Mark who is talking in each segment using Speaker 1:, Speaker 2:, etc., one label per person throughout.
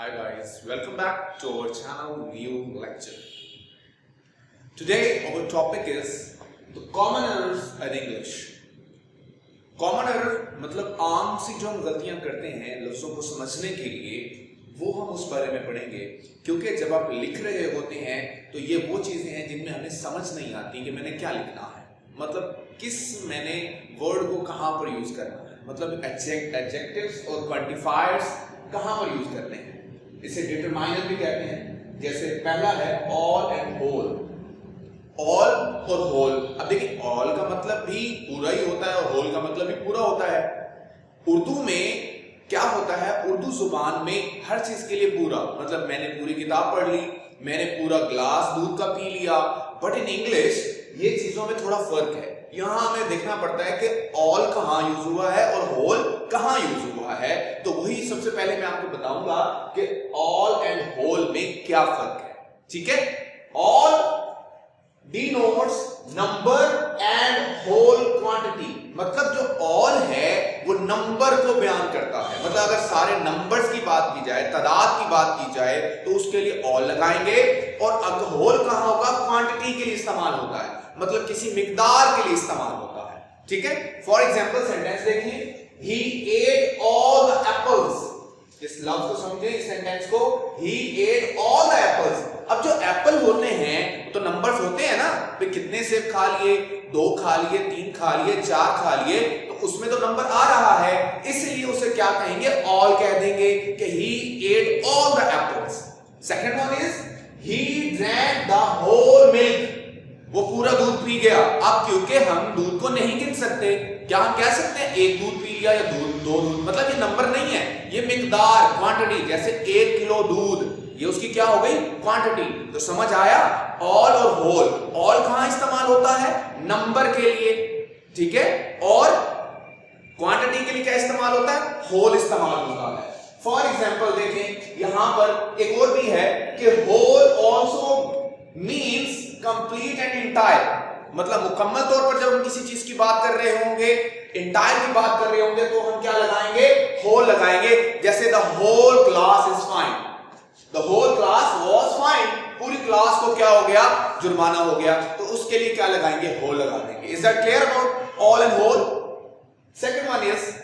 Speaker 1: Hi guys, welcome back to our channel New Lecture. Today our topic is the common errors in English. Common error मतलब आम सी जो हम गलतियां करते हैं लफ्जों को समझने के लिए, वो हम उस बारे में पढ़ेंगे। क्योंकि जब आप लिख रहे होते हैं तो ये वो चीजें हैं जिनमें हमें समझ नहीं आती कि मैंने क्या लिखना है, मतलब किस मैंने वर्ड को कहां पर यूज करना है, मतलब एडजेक्टिव्स और क्वांटिफायर्स कहां पर यूज करने हैं। इसे डिटरमाइनर भी कहते हैं। जैसे पहला है ऑल एंड होल। ऑल और होल, अब देखिए ऑल का मतलब भी पूरा ही होता है और होल का मतलब भी पूरा होता है। उर्दू में क्या होता है, उर्दू जुबान में हर चीज के लिए पूरा मतलब मैंने पूरी किताब पढ़ ली, मैंने पूरा ग्लास दूध का पी लिया। बट इन इंग्लिश ये चीजों में थोड़ा फर्क है। यहां हमें देखना पड़ता है कि ऑल कहां यूज हुआ है और होल कहां यूज हुआ है। तो वही सबसे पहले मैं आपको बताऊंगा कि ऑल एंड होल में क्या फर्क है। ठीक है, all denotes number and whole quantity, मतलब जो ऑल है वो नंबर को बयान करता है। मतलब अगर सारे नंबर्स की बात की जाए, तादाद की बात की जाए, तो उसके लिए ऑल लगाएंगे। और अगर होल कहां होगा, क्वांटिटी के लिए इस्तेमाल होता है, मतलब किसी मिकदार के लिए इस्तेमाल होता है। ठीक है, फॉर एग्जाम्पल सेंटेंस देखिए, he ate all the apples। इस लफ्ज को समझे, इस सेंटेंस को, he ate all the apples। अब जो एप्पल होते हैं तो नंबर्स होते हैं ना, तो कितने सेब खा लिए, 2 खा लिए, 3 खा लिए, 4 खा लिए, तो उसमें तो नंबर आ रहा है, इसलिए उसे क्या कहेंगे, ऑल कह देंगे कि he ate all the apples। Second one is he drank the whole milk। वो पूरा दूध पी गया। अब क्योंकि हम दूध को नहीं गिन सकते, क्या हम कह सकते हैं एक दूध पी लिया या दो दूध, मतलब ये नंबर नहीं है, ये मिकदार, क्वांटिटी। जैसे 1 किलो दूध, ये उसकी क्या हो गई, क्वांटिटी। तो समझ आया, ऑल और होल। ऑल कहां इस्तेमाल होता है, नंबर के लिए, ठीक है, और क्वांटिटी के लिए क्या इस्तेमाल होता है, होल इस्तेमाल होता है। फॉर एग्जाम्पल देखें, यहां पर एक और भी है कि whole also means complete and entire, मतलब मुकम्मल तौर पर जब हम किसी चीज की बात कर रहे होंगे, इंटायर की बात कर रहे होंगे, तो हम क्या लगाएंगे, होल लगाएंगे। जैसे the whole class is fine, the whole class was fine, पूरी क्लास को क्या हो गया, जुर्माना हो गया, तो उसके लिए क्या लगाएंगे, होल लगा देंगे। Is that clear about all and whole? Second one is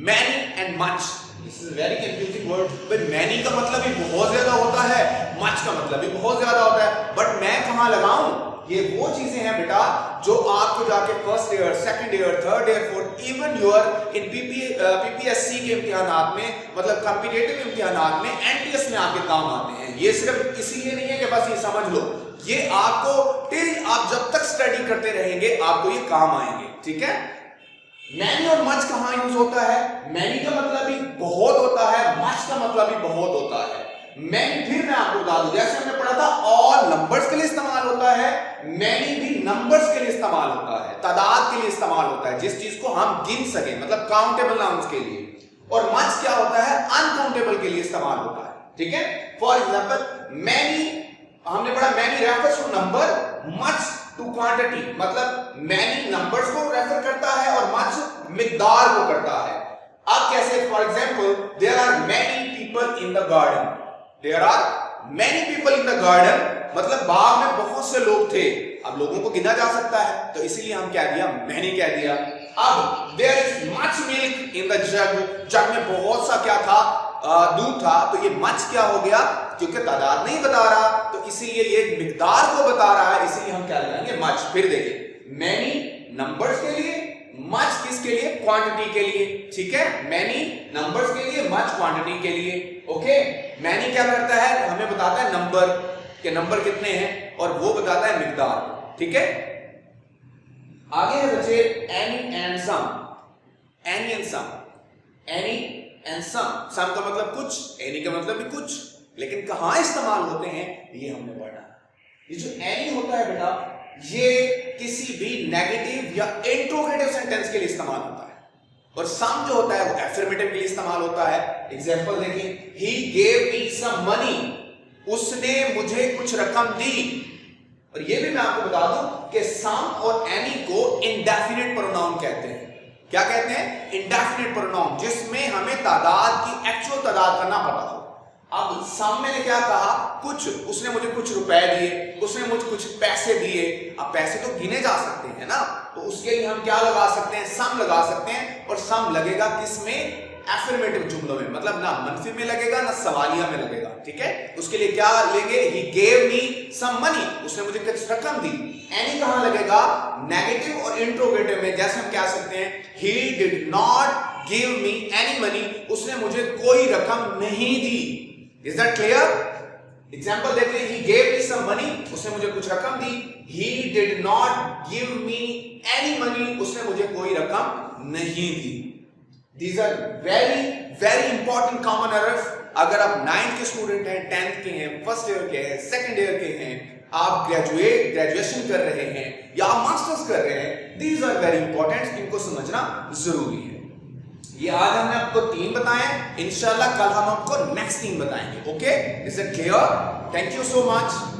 Speaker 1: many and much. This is very confusing word. भाई मैनी का मतलब भी बहुत ज्यादा होता है, मच का मतलब भी बहुत ज्यादा होता है, बट मैं कहां लगाऊं? ये वो चीजें हैं बेटा जो आपको जाके first year, second year, third year, fourth, even you're in PPSC के इम्तिहानात में, मतलब कॉम्पिटिटिव इम्तिहानात में, एनटीएस में आपके काम आते हैं। ये सिर्फ इसीलिए नहीं है कि बस ये समझ लो, ये आपको टिल आप जब तक स्टडी करते रहेंगे आपको ये काम आएंगे। ठीक है, मैनी और मच कहां यूज होता है? मैनी का मतलब भी बहुत होता है, मच का मतलब भी बहुत होता है। मैनी, फिर मैं आपको बता दूं, जैसे हमने पढ़ा था ऑल नंबर्स के लिए इस्तेमाल होता है, मैनी भी नंबर्स के लिए इस्तेमाल होता है, तादाद के लिए इस्तेमाल होता है, जिस चीज को हम गिन सके, मतलब काउंटेबल नाउन्स के लिए। और मच क्या होता है, अनकाउंटेबल के लिए इस्तेमाल होता है। ठीक है, फॉर एग्जाम्पल मैनी, हमने पढ़ा many refers to number, much to quantity, मतलब मैनी नंबर्स को रेफर करता है और मच मिकदार को करता है। अब कैसे, for example there are many people in the garden, there are many people in the garden, मतलब बाग में बहुत से लोग थे। अब लोगों को गिना जा सकता है, तो इसीलिए हम क्या दिया, मैनी कह दिया। अब there is much milk in the jug, jug में बहुत सा क्या था, दूध था, तो ये मच क्या हो गया, क्योंकि तादाद नहीं बता रहा, तो इसीलिए ये मिकदार को बता रहा है, इसीलिए हम क्या लगाएंगे, मच। फिर देखिए, मैनी नंबर्स के लिए, मच किसके लिए, क्वांटिटी के लिए। ठीक है, मैनी नंबर्स के लिए, मच क्वांटिटी के लिए। ओके, मैनी क्या करता है, हमें बताता है नंबर के नंबर कितने हैं, और वो बताता है मिकदार। ठीक है, आगे है बच्चे any and some. Any and some, any and some, some का मतलब कुछ, एनी का मतलब भी कुछ, लेकिन कहां इस्तेमाल होते हैं ये हमने पढ़ा। ये जो एनी होता है बेटा, ये किसी भी नेगेटिव या इंट्रोगेटिव सेंटेंस के लिए इस्तेमाल होता है, और सम जो होता है वो एफर्मेटिव के लिए इस्तेमाल होता है। एग्जांपल देखिए, he gave me some money, उसने मुझे कुछ रकम दी। और ये भी मैं आपको बता दूं कि सम और एनी को इंडेफिनिट प्रोनाउन कहते हैं। क्या कहते हैं, इंडेफिनिट प्रोनाउन, जिसमें हमें तादाद की एक्चुअल तादाद का ना पता हो। अब सम मैंने क्या कहा, कुछ, उसने मुझे कुछ रुपए दिए, उसने मुझे कुछ पैसे दिए। अब पैसे तो गिने जा सकते हैं ना, तो उसके लिए हम क्या लगा सकते हैं, सम लगा सकते हैं। और सम लगेगा किसमें, एफर्मेटिव जुमलों में, मतलब ना मनफी में लगेगा ना सवालिया में लगेगा, ठीक है। उसके लिए क्या लेंगे, he gave me some money, उसने मुझे कुछ रकम दी। एनी कहां लगेगा, नेगेटिव और इंट्रोगेटिव में। जैसे हम क्या सकते हैं, he did not give me any money, उसने मुझे कोई रकम नहीं दी। Is that clear? एग्जाम्पल देखते हैं, he gave me some money, उसने मुझे कुछ रकम दी। He did not give me any money, उसने मुझे कोई रकम नहीं दी। These are very very important common errors। अगर आप 9th के स्टूडेंट हैं, 10th के हैं, फर्स्ट ईयर के हैं, सेकंड ईयर के हैं, आप ग्रेजुएशन कर रहे हैं या आप मास्टर्स कर रहे हैं, these are very important, इनको समझना जरूरी है। ये आज हमने आपको 3 बताए, इंशाल्लाह कल हम आपको नेक्स्ट 3 बताएंगे। Okay, is it clear? Thank you so much.